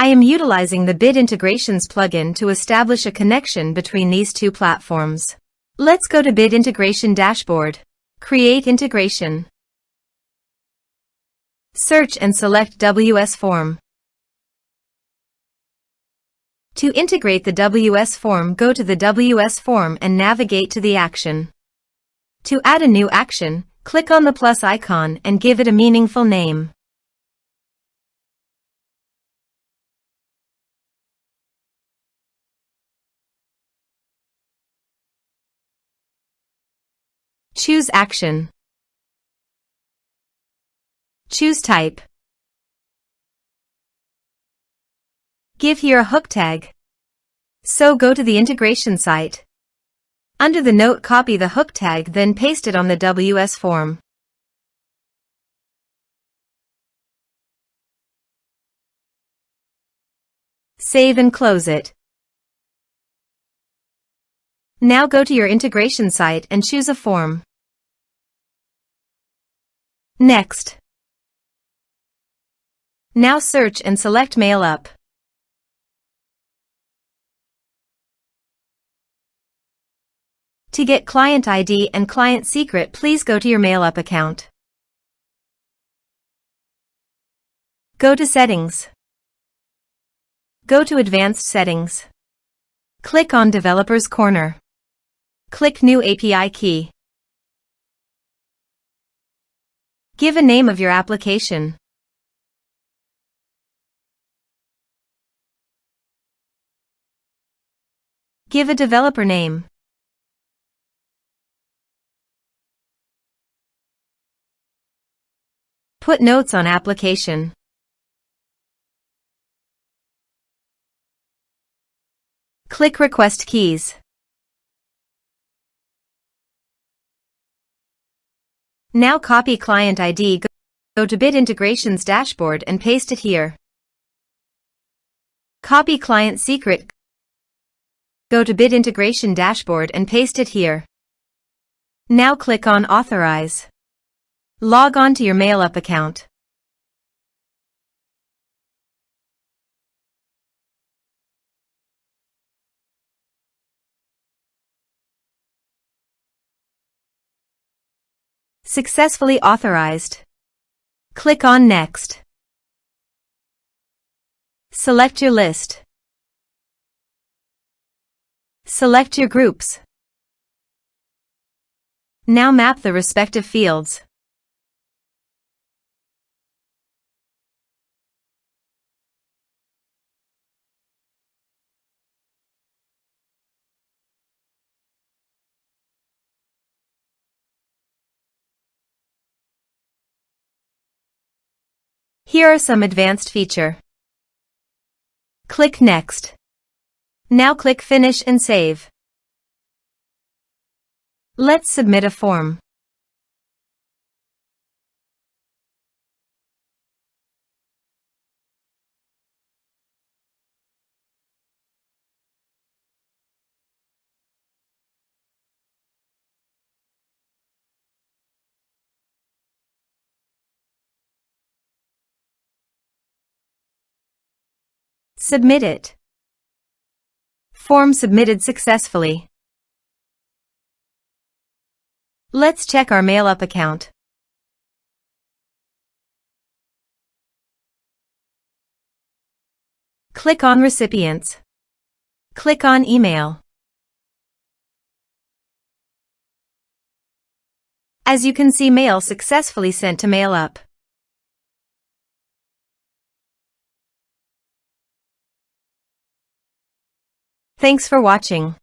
I am utilizing the Bit Integrations plugin to establish a connection between these two platforms. Let's go to Bit Integration Dashboard. Create integration. Search and select WS Form. To integrate the WS Form, go to the WS Form and navigate to the action. To add a new action, click on the plus icon and give it a meaningful name. Choose action. Choose type. Give here a hook tag. So go to the integration site. Under the note, copy the hook tag, then paste it on the WS form. Save and close it. Now go to your integration site and choose a form. Next. Now search and select Mailup. To get client ID and client secret, please go to your Mailup account. Go to Settings. Go to Advanced Settings. Click on Developers Corner. Click New API Key. Give a name of your application. Give a developer name. Put notes on application. Click Request Keys. Now copy client ID, go to Bit Integrations Dashboard and paste it here. Copy client secret, go to Bit Integration Dashboard and paste it here. Now click on Authorize. Log on to your Mailup account. Successfully authorized. Click on Next. Select your list. Select your groups. Now map the respective fields. Here are some advanced features. Click Next. Now click Finish and Save. Let's submit a form. Submit it. Form submitted successfully. Let's check our Mailup account. Click on Recipients. Click on Email. As you can see, mail successfully sent to Mailup. Thanks for watching.